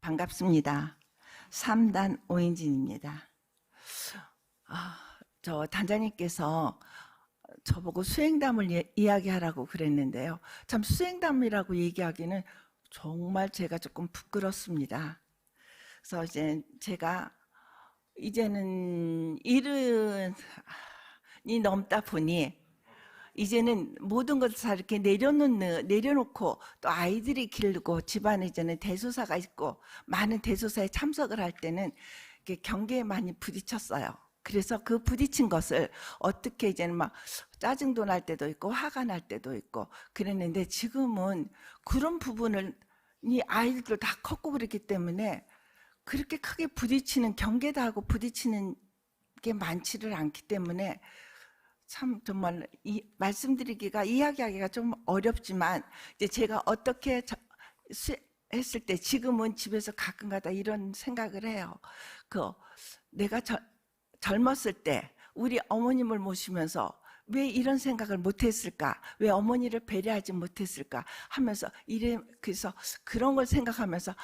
반갑습니다. 3단 오인진입니다. 저 단장님께서 저보고 수행담을 이야기하라고 그랬는데요. 참 수행담이라고 얘기하기는 정말 제가 조금 부끄럽습니다. 그래서 제가 이제는 70이 넘다 보니 이제는 모든 것을 다 이렇게 내려놓고 또 아이들이 기르고 집안에 이제는 대소사가 있고 많은 대소사에 참석을 할 때는 이렇게 경계에 많이 부딪혔어요. 그래서 그 부딪힌 것을 어떻게 이제는 막 짜증도 날 때도 있고 화가 날 때도 있고 그랬는데 지금은 그런 부분을 이 아이들도 다 컸고 그렇기 때문에 그렇게 크게 부딪히는 경계도 하고 부딪히는 게 많지를 않기 때문에 참 정말 말씀드리기가 이야기하기가 좀 어렵지만 이제 제가 어떻게 했을 때 지금은 집에서 가끔가다 이런 생각을 해요. 내가 젊었을 때 우리 어머님을 모시면서 왜 이런 생각을 못했을까? 왜 어머니를 배려하지 못했을까? 하면서 그래서 그런 걸 생각하면서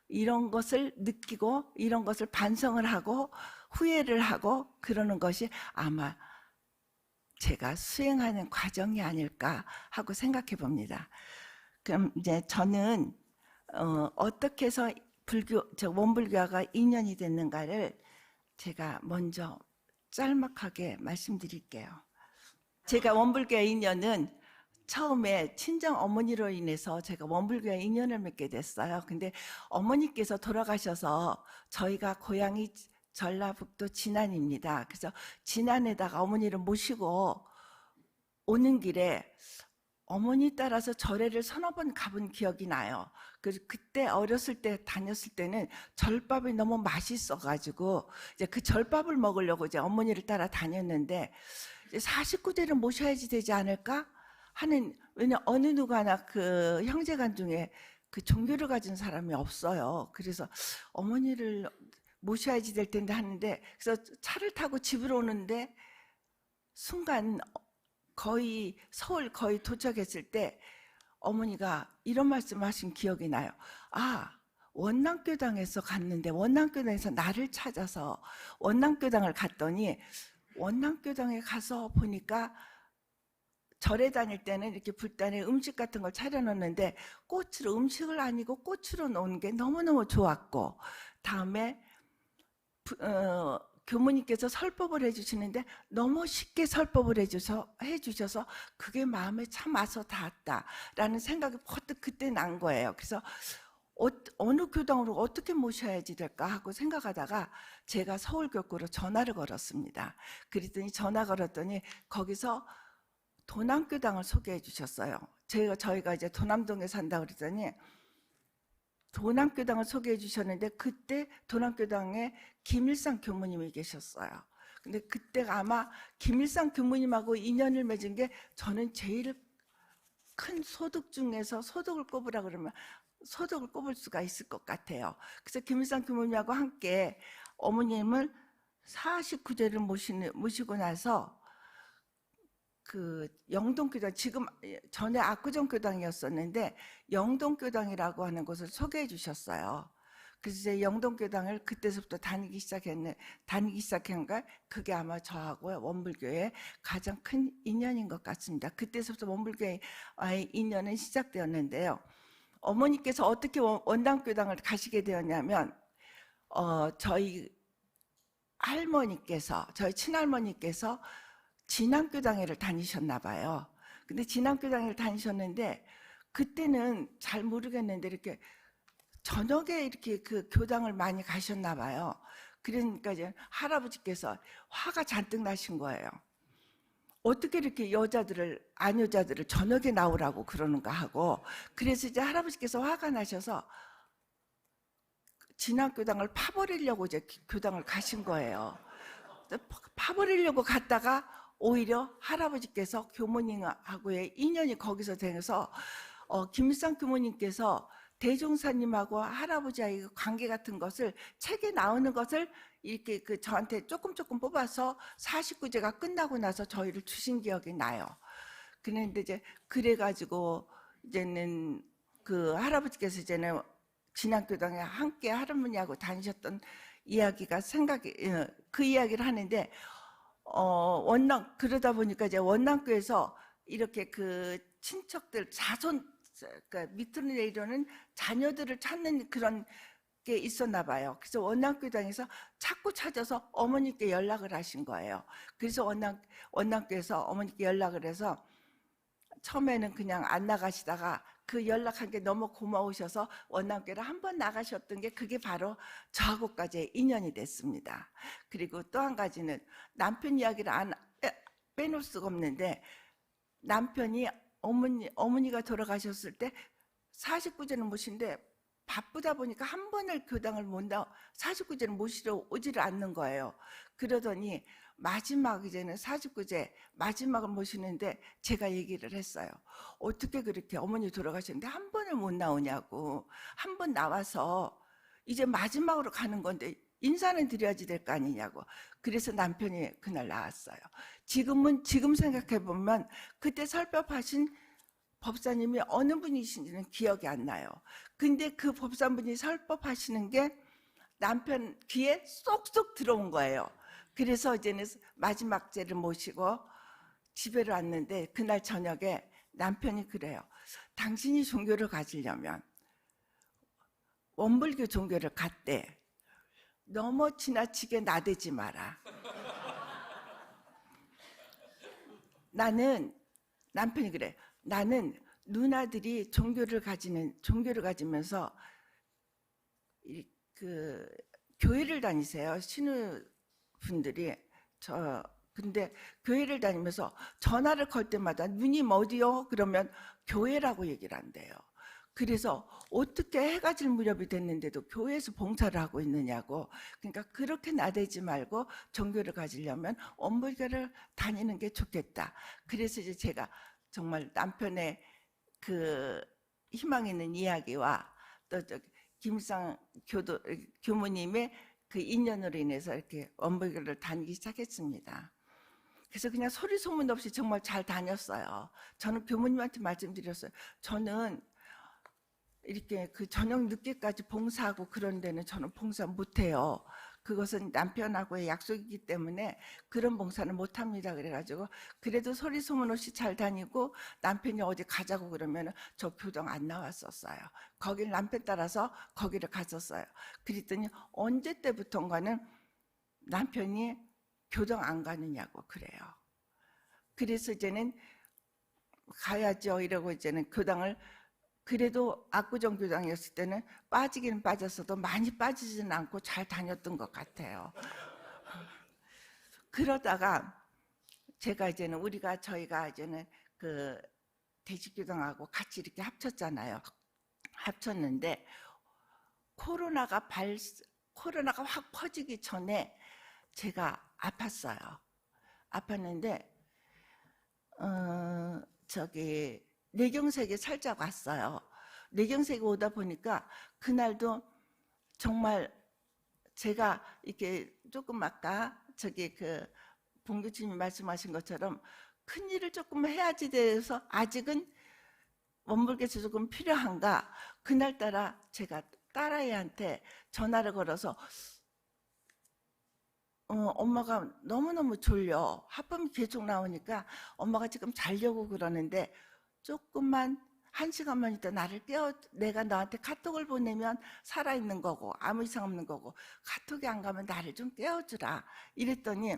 이런 것을 느끼고 이런 것을 반성을 하고 후회를 하고 그러는 것이 아마 제가 수행하는 과정이 아닐까 하고 생각해 봅니다. 그럼 이제 저는 어떻게 해서 원불교화가 인연이 됐는가를 제가 먼저 짤막하게 말씀드릴게요. 제가 원불교화 인연은 처음에 친정 어머니로 인해서 제가 원불교화 인연을 맺게 됐어요. 근데 어머니께서 돌아가셔서 저희가 고향이 전라북도 진안입니다. 그래서 진안에다가 어머니를 모시고 오는 길에 어머니 따라서 절에를 서너 번 가본 기억이 나요. 그래서 그때 어렸을 때 다녔을 때는 절밥이 너무 맛있어가지고 이제 그 절밥을 먹으려고 이제 어머니를 따라 다녔는데 49대를 모셔야지 되지 않을까 하는, 왜냐 어느 누가나 그 형제간 중에 그 종교를 가진 사람이 없어요. 그래서 어머니를 모셔야지 될 텐데 하는데, 그래서 차를 타고 집으로 오는데 순간 서울 거의 도착했을 때 어머니가 이런 말씀하신 기억이 나요. 원남교당에서 갔는데 원남교당에서 나를 찾아서 원남교당을 갔더니 원남교당에 가서 보니까 절에 다닐 때는 이렇게 불단에 음식 같은 걸 차려놓는데 꽃으로, 음식을 아니고 꽃으로 놓은 게 너무너무 좋았고, 다음에 교무님께서 설법을 해주시는데 너무 쉽게 설법을 해주셔서 그게 마음에 참 와서 닿았다라는 생각이 퍼뜩 그때 난 거예요. 그래서 어느 교당으로 어떻게 모셔야지 될까 하고 생각하다가 제가 서울교구로 전화를 걸었습니다. 그랬더니 전화 걸었더니 거기서 도남교당을 소개해 주셨어요. 저희가 이제 도남동에 산다 그랬더니 도남교당을 소개해 주셨는데 그때 도남교당에 김일상 교무님이 계셨어요. 근데 그때가 아마 김일상 교무님하고 인연을 맺은 게 저는 제일 큰 소득 중에서 소득을 꼽으라 그러면 소득을 꼽을 수가 있을 것 같아요. 그래서 김일상 교무님하고 함께 어머님을 49대를 모시고 나서 그 영동교당, 지금 전에 압구정교당이었었는데 영동교당이라고 하는 곳을 소개해 주셨어요. 그래서 이제 영동교당을 그때서부터 다니기 시작한가, 그게 아마 저하고 원불교의 가장 큰 인연인 것 같습니다. 그때서부터 원불교의 인연은 시작되었는데요. 어머니께서 어떻게 원당교당을 가시게 되었냐면 저희 친할머니께서 진안교당회를 다니셨나 봐요. 근데 진안교당회를 다니셨는데 그때는 잘 모르겠는데 이렇게 저녁에 이렇게 그 교당을 많이 가셨나 봐요. 그러니까 이제 할아버지께서 화가 잔뜩 나신 거예요. 어떻게 이렇게 아녀자들을 저녁에 나오라고 그러는가 하고, 그래서 이제 할아버지께서 화가 나셔서 진안교당을 파버리려고 이제 교당을 가신 거예요. 파버리려고 갔다가 오히려 할아버지께서 교모님하고의 인연이 거기서 되어서 김일상 교모님께서 대종사님하고 할아버지와의 관계 같은 것을 책에 나오는 것을 이렇게 저한테 조금 뽑아서 49제가 끝나고 나서 저희를 주신 기억이 나요. 그런데 이제 그래가지고 이제는 그 할아버지께서 이제는 진학교당에 함께 할머니하고 다니셨던 이야기가 생각이, 그 이야기를 하는데, 원남, 그러다 보니까 이제 원남교에서 이렇게 그 친척들, 자손, 그러니까 밑으로 내려오는 자녀들을 찾는 그런 게 있었나 봐요. 그래서 원남교당에서 자꾸 찾아서 어머니께 연락을 하신 거예요. 그래서 원남교에서 어머니께 연락을 해서 처음에는 그냥 안 나가시다가 그 연락한 게 너무 고마우셔서 원남교를 한번 나가셨던 게 그게 바로 저하고까지의 인연이 됐습니다. 그리고 또 한 가지는 남편 이야기를 빼놓을 수가 없는데, 남편이 어머니가 돌아가셨을 때 49제는 모신데 바쁘다 보니까 한 번을 교당을 못 나, 49제는 모시러 오지를 않는 거예요. 그러더니 마지막 이제는 49제 마지막을 모시는데 제가 얘기를 했어요. 어떻게 그렇게 어머니 돌아가셨는데 한 번을 못 나오냐고. 한 번 나와서 이제 마지막으로 가는 건데 인사는 드려야지 될 거 아니냐고. 그래서 남편이 그날 나왔어요. 지금 생각해 보면 그때 설법하신 법사님이 어느 분이신지는 기억이 안 나요. 근데 그 법사분이 설법하시는 게 남편 귀에 쏙쏙 들어온 거예요. 그래서 이제는 마지막 제를 모시고 집에를 왔는데 그날 저녁에 남편이 그래요. 당신이 종교를 가지려면 원불교 종교를 갖대. 너무 지나치게 나대지 마라. 남편이 그래. 나는 누나들이 종교를 가지면서 그 교회를 다니세요. 신우분들이. 근데 교회를 다니면서 전화를 걸 때마다 누님 어디요? 그러면 교회라고 얘기를 한대요. 그래서 어떻게 해가 질 무렵이 됐는데도 교회에서 봉사를 하고 있느냐고. 그러니까 그렇게 나대지 말고 종교를 가지려면 원불교를 다니는 게 좋겠다. 그래서 이제 제가 정말 남편의 그 희망 있는 이야기와 또 김상 교무님의 그 인연으로 인해서 이렇게 원불교를 다니기 시작했습니다. 그래서 그냥 소리 소문 없이 정말 잘 다녔어요. 저는 교무님한테 말씀드렸어요. 저는 이렇게 그 저녁 늦게까지 봉사하고 그런 데는 저는 봉사 못해요. 그것은 남편하고의 약속이기 때문에 그런 봉사는 못합니다. 그래가지고 그래도 소리 소문 없이 잘 다니고 남편이 어디 가자고 그러면 저 교당 안 나왔었어요. 거길 남편 따라서 거기를 갔었어요. 그랬더니 언제 때부턴가는 남편이 교당 안 가느냐고 그래요. 그래서 이제는 가야죠 이러고 이제는 교당을, 그래도 압구정 교당이었을 때는 빠지기는 빠졌어도 많이 빠지지는 않고 잘 다녔던 것 같아요. 그러다가 저희가 이제는 그 대식교당하고 같이 이렇게 합쳤잖아요. 합쳤는데 코로나가 확 퍼지기 전에 제가 아팠어요. 아팠는데 뇌경색이 살짝 왔어요. 뇌경색이 오다 보니까 그날도 정말 제가 이렇게 조금 아까 그 봉교수님이 말씀하신 것처럼 큰 일을 조금 해야지 돼서 아직은 원불교에서 조금 필요한가. 그날따라 제가 딸아이한테 전화를 걸어서 엄마가 너무너무 졸려. 하품이 계속 나오니까 엄마가 지금 자려고 그러는데 조금만 1시간만 있다 나를 내가 너한테 카톡을 보내면 살아있는 거고 아무 이상 없는 거고 카톡이 안 가면 나를 좀 깨워주라. 이랬더니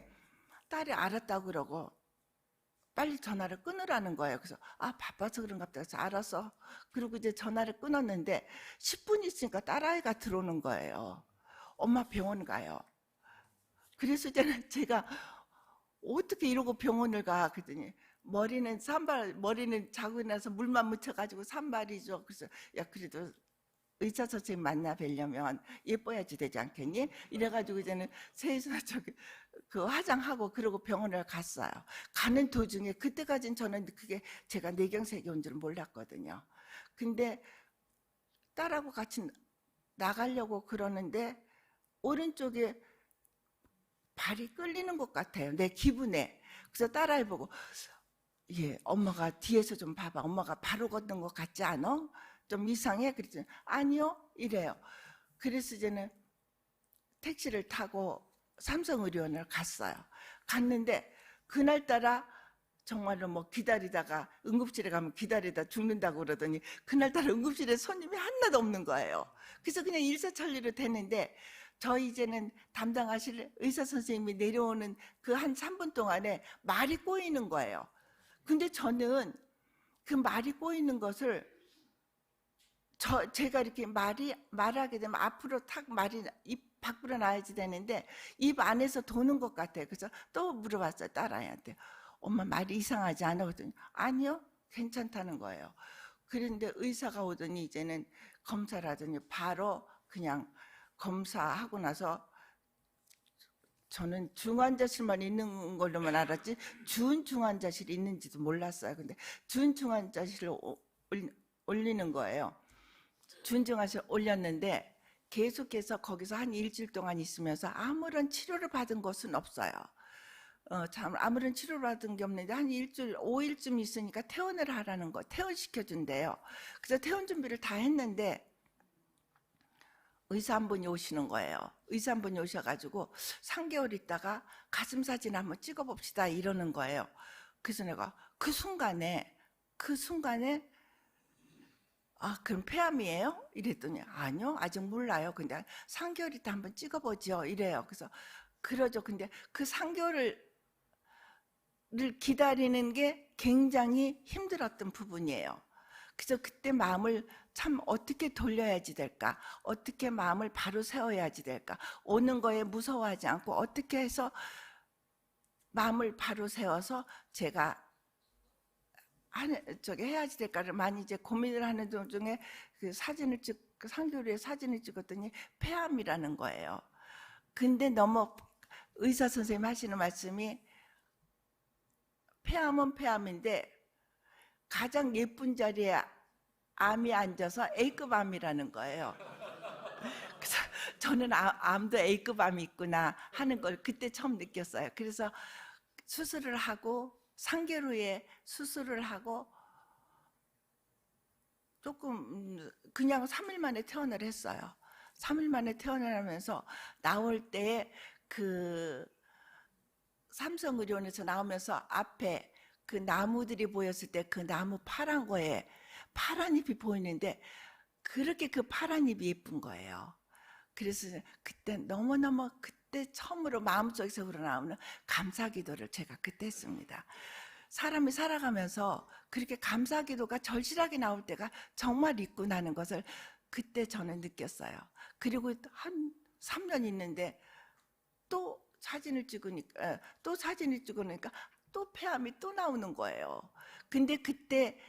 딸이 알았다고 그러고 빨리 전화를 끊으라는 거예요. 그래서 바빠서 그런가 보다 해서 알았어. 그리고 이제 전화를 끊었는데 10분 있으니까 딸아이가 들어오는 거예요. 엄마 병원 가요. 그래서 이제는 제가 어떻게 이러고 병원을 가. 그랬더니 머리는 자고 일어나서 물만 묻혀가지고 산발이죠. 그래서 야 그래도 의사 선생님 만나 뵈려면 예뻐야지 되지 않겠니? 이래가지고 이제는 세에서 그 화장하고 그러고 병원을 갔어요. 가는 도중에 그때까지는 저는 그게 제가 뇌경색이 온 줄 몰랐거든요. 근데 딸하고 같이 나가려고 그러는데 오른쪽에 발이 끌리는 것 같아요. 내 기분에. 그래서 딸아이 보고 엄마가 뒤에서 좀 봐봐. 엄마가 바로 걷는 것 같지 않아? 좀 이상해? 그랬더니 아니요 이래요. 그래서 이제는 택시를 타고 삼성의료원을 갔어요. 갔는데 그날따라 정말로 뭐 기다리다가 응급실에 가면 기다리다 죽는다고 그러더니 그날따라 응급실에 손님이 하나도 없는 거예요. 그래서 그냥 일사천리로 됐는데 저희 이제는 담당하실 의사 선생님이 내려오는 그 한 3분 동안에 말이 꼬이는 거예요. 근데 저는 그 말이 꼬이는 것을 제가 이렇게 말하게 되면 앞으로 탁 말이 입 밖으로 나야지 되는데 입 안에서 도는 것 같아요. 그래서 또 물어봤어요. 딸아이한테. 엄마 말이 이상하지 않아? 그랬더니 아니요. 괜찮다는 거예요. 그런데 의사가 오더니 이제는 검사를 하더니 바로 그냥 검사하고 나서 저는 중환자실만 있는 걸로만 알았지 준중환자실이 있는지도 몰랐어요. 근데 준중환자실을 올리는 거예요. 준중환자실 올렸는데 계속해서 거기서 한 일주일 동안 있으면서 아무런 치료를 받은 것은 없어요. 참 아무런 치료를 받은 게 없는데 한 일주일, 5일쯤 있으니까 퇴원을 하라는 거, 퇴원시켜준대요. 그래서 퇴원 준비를 다 했는데 의사 한 분이 오시는 거예요. 의사 한 분이 오셔가지고 3개월 있다가 가슴 사진 한번 찍어봅시다 이러는 거예요. 그래서 내가 그 순간에 아 그럼 폐암이에요? 이랬더니 아니요 아직 몰라요. 근데 3개월 있다 한번 찍어보죠 이래요. 그래서 그러죠. 근데 그 3개월을 기다리는 게 굉장히 힘들었던 부분이에요. 그래서 그때 마음을 참 어떻게 돌려야지 될까? 어떻게 마음을 바로 세워야지 될까? 오는 거에 무서워하지 않고 어떻게 해서 마음을 바로 세워서 제가 해야지 될까를 많이 이제 고민을 하는 도중에 그 상교리에 사진을 찍었더니 폐암이라는 거예요. 근데 너무 의사 선생님 하시는 말씀이 폐암은 폐암인데 가장 예쁜 자리에 암이 앉아서 A급 암이라는 거예요. 그래서 저는 암도 A급 암이 있구나 하는 걸 그때 처음 느꼈어요. 그래서 수술을 하고 3개월 후에 수술을 하고 조금 그냥 3일 만에 퇴원을 했어요. 3일 만에 퇴원을 하면서 나올 때 그 삼성의료원에서 나오면서 앞에 그 나무들이 보였을 때 그 나무 파란 거에 파란 잎이 보이는데 그렇게 그 파란 잎이 예쁜 거예요. 그래서 그때 너무너무 그때 처음으로 마음속에서 우러나오는 감사기도를 제가 그때 했습니다. 사람이 살아가면서 그렇게 감사기도가 절실하게 나올 때가 정말 있구나는 것을 그때 저는 느꼈어요. 그리고 한 3년 있는데 또 사진을 찍으니까 또 폐암이 또 나오는 거예요. 근데 그때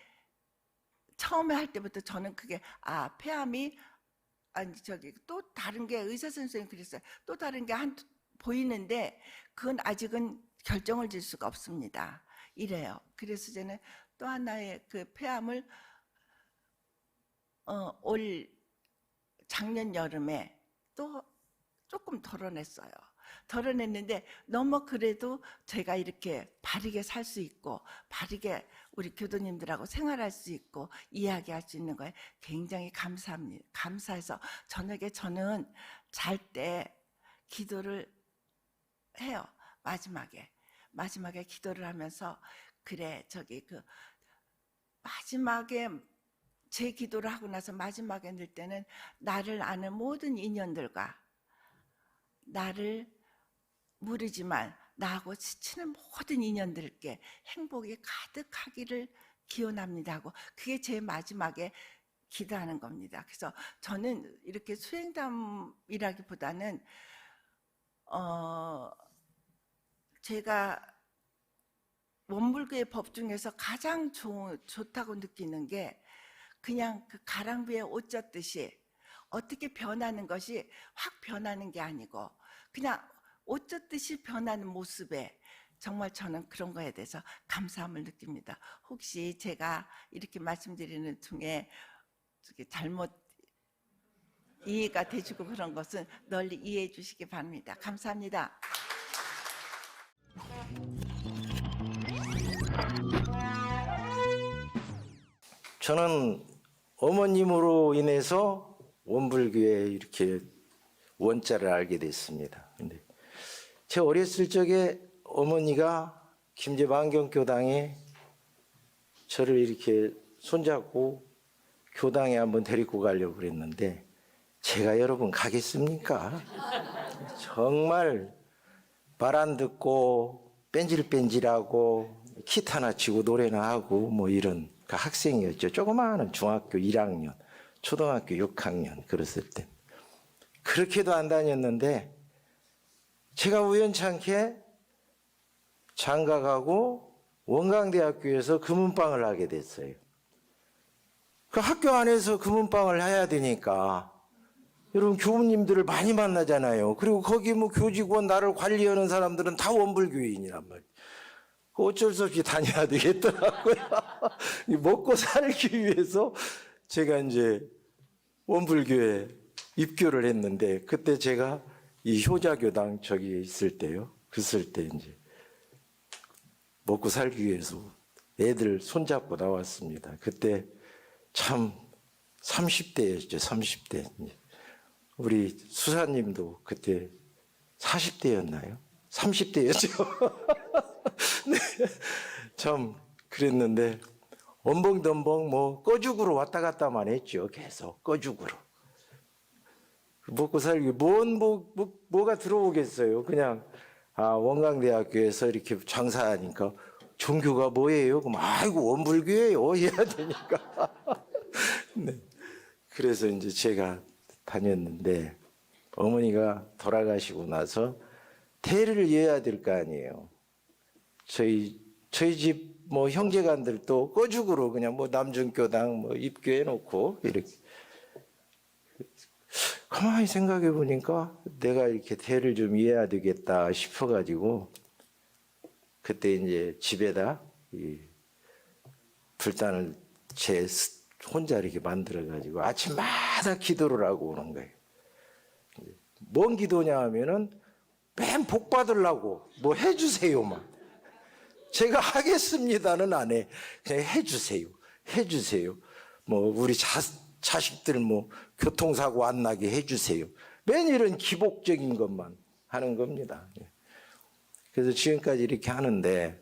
처음에 할 때부터 저는 그게 폐암이 또 다른 게 의사 선생님이 그랬어요. 또 다른 게 보이는데 그건 아직은 결정을 질 수가 없습니다. 이래요. 그래서 저는 또 하나의 그 폐암을 올 작년 여름에 또 조금 덜어냈어요. 덜어냈는데 너무 그래도 제가 이렇게 바르게 살 수 있고 바르게 우리 교도님들하고 생활할 수 있고 이야기할 수 있는 거에 굉장히 감사합니다. 감사해서 저녁에 저는 잘 때 기도를 해요. 마지막에 기도를 하면서 그래 그 마지막에 제 기도를 하고 나서 마지막에 늘 때는 나를 아는 모든 인연들과 나를 모르지만 나하고 스치는 모든 인연들께 행복이 가득하기를 기원합니다 하고 그게 제 마지막에 기도하는 겁니다. 그래서 저는 이렇게 수행담이라기보다는 제가 원불교의 법 중에서 가장 좋다고 느끼는 게 그냥 그 가랑비에 옷 젖듯이 어떻게 변하는 것이 확 변하는 게 아니고 그냥 옷 젖듯이 변하는 모습에 정말 저는 그런 거에 대해서 감사함을 느낍니다. 혹시 제가 이렇게 말씀드리는 중에 잘못 이해가 되시고 그런 것은 널리 이해해 주시기 바랍니다. 감사합니다. 저는 어머님으로 인해서 원불교에 이렇게 원자를 알게 됐습니다. 근데 제 어렸을 적에 어머니가 김제만경교당에 저를 이렇게 손잡고 교당에 한번 데리고 가려고 그랬는데 제가 여러분 가겠습니까? 정말 말 안 듣고 뺀질뺀질하고 기타나 치고 노래나 하고 뭐 이런 그 학생이었죠. 조그마한 중학교 1학년, 초등학교 6학년 그랬을 때. 그렇게도 안 다녔는데 제가 우연찮게 장가가고 원광대학교에서 금은방을 하게 됐어요. 그 학교 안에서 금은방을 해야 되니까 여러분 교우님들을 많이 만나잖아요. 그리고 거기 뭐 교직원 나를 관리하는 사람들은 다 원불교인이란 말이에요. 어쩔 수 없이 다녀야 되겠더라고요. 먹고 살기 위해서 제가 이제 원불교에 입교를 했는데 그때 제가 이 효자교당 저기에 있을 때요. 그랬을 때 이제 먹고 살기 위해서 애들 손잡고 나왔습니다. 그때 참 30대였죠. 30대. 우리 수사님도 그때 40대였나요? 30대였죠. 네. 참 그랬는데 엄벙덤벙 뭐 꺼죽으로 왔다 갔다만 했죠. 계속 꺼죽으로. 먹고 살기 뭐가 들어오겠어요. 그냥 원광대학교에서 이렇게 장사하니까 종교가 뭐예요? 그럼 아이고 원불교예요. 해야 되니까. 네. 그래서 이제 제가 다녔는데 어머니가 돌아가시고 나서 대를 이어야 될 거 아니에요. 저희 집 뭐 형제간들도 꺼죽으로 그냥 뭐 남중교당 뭐 입교해 놓고 이렇게. 가만히 생각해 보니까 내가 이렇게 대를 좀 이어야 되겠다 싶어가지고 그때 이제 집에다 이 불단을 제 혼자 이렇게 만들어가지고 아침마다 기도를 하고 오는 거예요. 뭔 기도냐 하면은 맨 복 받으려고 뭐 해주세요만. 제가 하겠습니다는 안 해. 그냥 해주세요. 해주세요. 뭐 우리 자식들 뭐 교통사고 안 나게 해주세요. 맨 이런 기복적인 것만 하는 겁니다. 그래서 지금까지 이렇게 하는데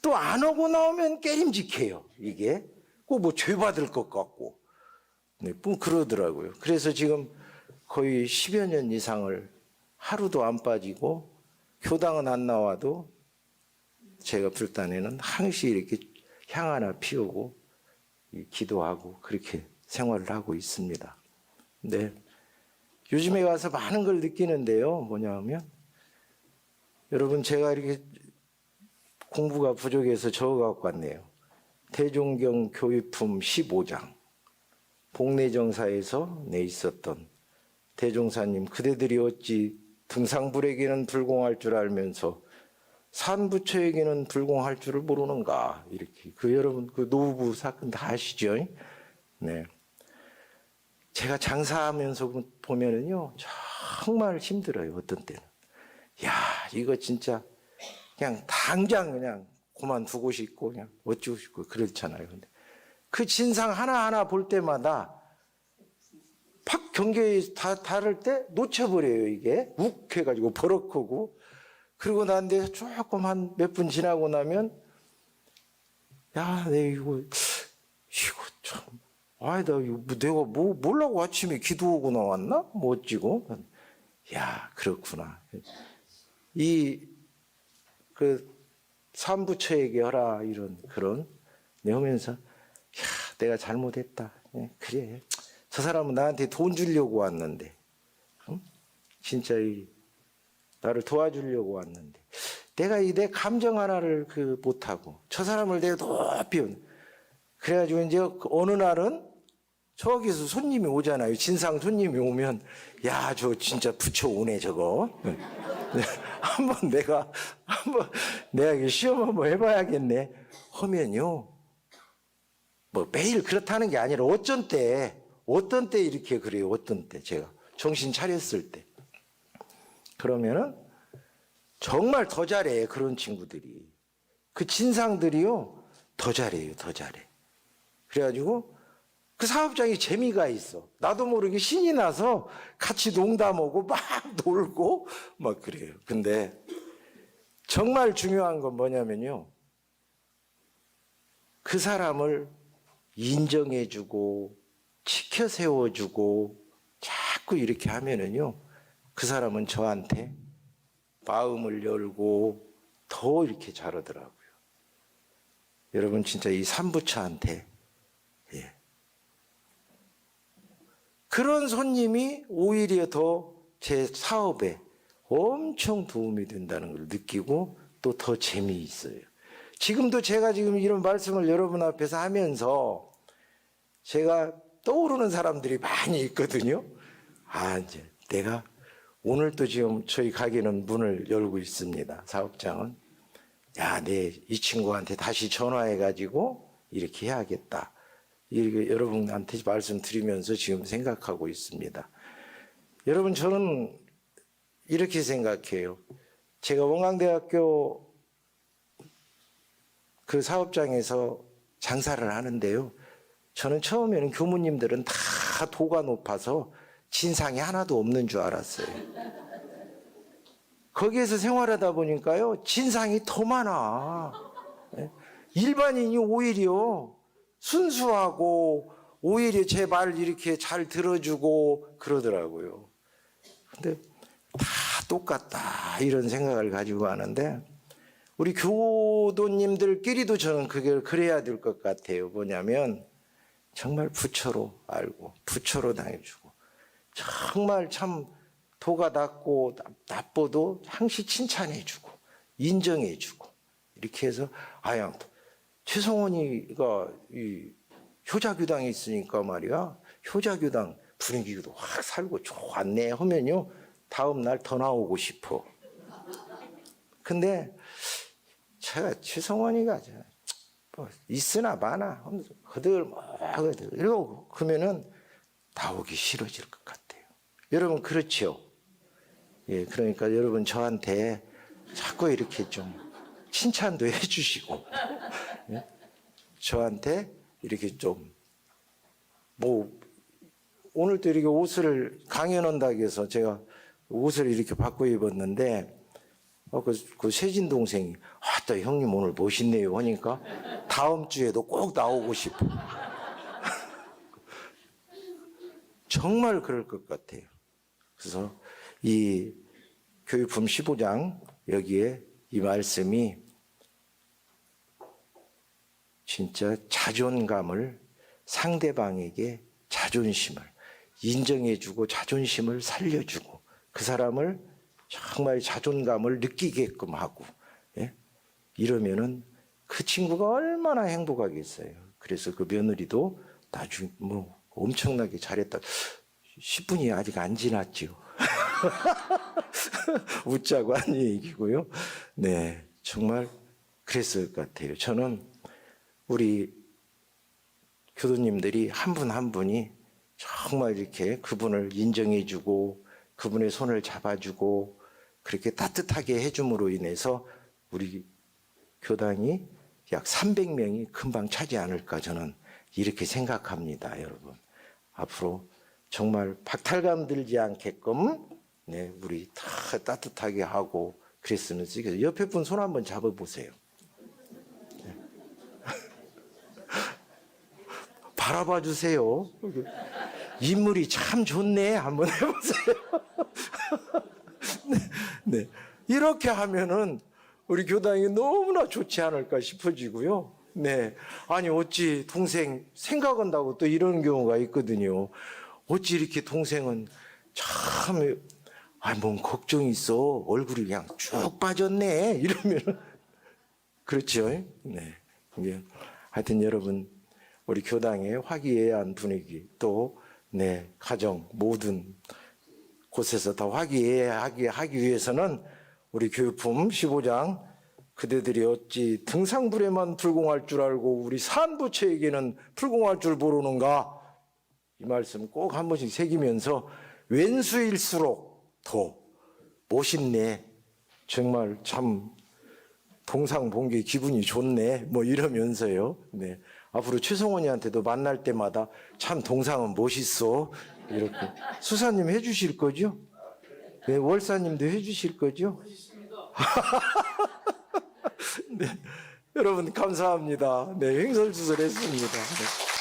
또 안 오고 나오면 깨림직해요. 이게 꼭 뭐 죄 받을 것 같고 네, 뭐 그러더라고요. 그래서 지금 거의 10여 년 이상을 하루도 안 빠지고 교당은 안 나와도 제가 불단에는 항시 이렇게 향 하나 피우고 기도하고 그렇게 생활을 하고 있습니다. 근데 요즘에 와서 많은 걸 느끼는데요. 뭐냐면 여러분 제가 이렇게 공부가 부족해서 적어갖고 왔네요. 대종경 교위품 15장 복례정사에서 내 있었던 대종사님 그대들이 어찌 등상불에게는 불공할 줄 알면서 산부처에게는 불공할 줄을 모르는가 이렇게 여러분 그 노부부 사건 다 아시죠? 네. 제가 장사하면서 보면은요 정말 힘들어요. 어떤 때는 야 이거 진짜 그냥 당장 그냥 그만두고 싶고 그냥 어찌고 싶고 그렇잖아요. 근데 그 진상 하나하나 볼 때마다 팍 경계에 다를 때 놓쳐버려요. 이게 욱 해가지고 버럭하고 그리고 난 뒤에 조금 한 몇 분 지나고 나면 야, 이거 참 아니다. 내가 뭐라고 아침에 기도하고 나왔나? 뭐 어찌고? 야, 그렇구나. 삼부처에게 하라 이런 그런 내면서 야, 내가 잘못했다. 그래. 저 사람은 나한테 돈 주려고 왔는데, 응? 진짜 나를 도와주려고 왔는데, 내가 내 감정 하나를 못하고, 저 사람을 내가 높이, 그래가지고 이제 어느 날은 저기서 손님이 오잖아요. 진상 손님이 오면, 야, 저 진짜 부처 오네, 저거. 한번 내가 시험 한번 해봐야겠네. 하면요. 뭐 매일 그렇다는 게 아니라 어떤 때 이렇게 그래요. 어떤 때 제가 정신 차렸을 때. 그러면은 정말 더 잘해. 그런 친구들이. 그 진상들이요. 더 잘해요. 더 잘해. 그래가지고 그 사업장에 재미가 있어. 나도 모르게 신이 나서 같이 농담하고 막 놀고 막 그래요. 근데 정말 중요한 건 뭐냐면요. 그 사람을 인정해주고 지켜 세워주고 자꾸 이렇게 하면은요. 그 사람은 저한테 마음을 열고 더 이렇게 잘하더라고요. 여러분 진짜 이 삼부처한테 그런 손님이 오히려 더 제 사업에 엄청 도움이 된다는 걸 느끼고 또 더 재미있어요. 지금도 제가 지금 이런 말씀을 여러분 앞에서 하면서 제가 떠오르는 사람들이 많이 있거든요. 아, 이제 내가 오늘 또 지금 저희 가게는 문을 열고 있습니다. 사업장은. 야, 이 친구한테 다시 전화해가지고 이렇게 해야겠다. 이렇게 여러분한테 말씀드리면서 지금 생각하고 있습니다. 여러분, 저는 이렇게 생각해요. 제가 원광대학교 그 사업장에서 장사를 하는데요. 저는 처음에는 교무님들은 다 도가 높아서 진상이 하나도 없는 줄 알았어요. 거기에서 생활하다 보니까요, 진상이 더 많아. 일반인이 오히려 순수하고 오히려 제 말을 이렇게 잘 들어주고 그러더라고요. 근데 다 똑같다 이런 생각을 가지고 하는데 우리 교도님들끼리도 저는 그걸 그래야 될 것 같아요. 뭐냐면 정말 부처로 알고 부처로 당해주고 정말 참 도가 낮고 나빠도 항시 칭찬해주고 인정해주고 이렇게 해서 아야 최성원이가 이 효자교당에 있으니까 말이야 효자교당 분위기도 확 살고 좋았네 하면요 다음 날 더 나오고 싶어. 근데 제가 최성원이가 뭐 있으나 마나 하면서 허들먹허들 이러고 그러면은 나오기 싫어질 것 같아요. 여러분 그렇죠? 예, 그러니까 여러분 저한테 자꾸 이렇게 좀 칭찬도 해주시고 예? 저한테 이렇게 좀 뭐 오늘도 이렇게 옷을 강연한다고 해서 제가 옷을 이렇게 바꿔 입었는데 그 세진 동생이 또 형님 오늘 멋있네요 하니까 다음 주에도 꼭 나오고 싶어. 정말 그럴 것 같아요. 그래서 이 교육품 15장 여기에 이 말씀이 진짜 자존감을 상대방에게 자존심을 인정해주고 자존심을 살려주고 그 사람을 정말 자존감을 느끼게끔 하고 예? 이러면은 그 친구가 얼마나 행복하겠어요. 그래서 그 며느리도 나중에 뭐 엄청나게 잘했다. 10분이 아직 안 지났죠. 웃자고 한 얘기고요. 네, 정말 그랬을 것 같아요. 저는 우리 교도님들이 한 분 한 분이 정말 이렇게 그분을 인정해주고 그분의 손을 잡아주고 그렇게 따뜻하게 해줌으로 인해서 우리 교당이 약 300명이 금방 차지 않을까 저는 이렇게 생각합니다. 여러분 앞으로 정말 박탈감 들지 않게끔 네, 우리 다 따뜻하게 하고 그랬으면 좋겠어요. 옆에 분 손 한번 잡아보세요. 네. 바라봐 주세요. 인물이 참 좋네. 한번 해보세요. 네, 네. 이렇게 하면은 우리 교당이 너무나 좋지 않을까 싶어지고요. 네. 아니, 어찌 동생 생각한다고 또 이런 경우가 있거든요. 어찌 이렇게 동생은 참, 뭔 걱정이 있어. 얼굴이 그냥 쭉 빠졌네. 이러면. 그렇죠. 네. 하여튼 여러분, 우리 교당의 화기애애한 분위기, 또, 네, 가정, 모든 곳에서 더 화기애애하게 하기 위해서는 우리 교육품 15장 그대들이 어찌 등상불에만 불공할 줄 알고 우리 산부처에게는 불공할 줄 모르는가 이 말씀 꼭 한 번씩 새기면서 왼수일수록 더 멋있네 정말 참 동상 본 게 기분이 좋네 뭐 이러면서요 네 앞으로 최성원이한테도 만날 때마다 참 동상은 멋있어 이렇게 수사님 해주실 거죠? 네, 월사님도 해주실 거죠? 네, 여러분 감사합니다. 네, 횡설수설했습니다. 네.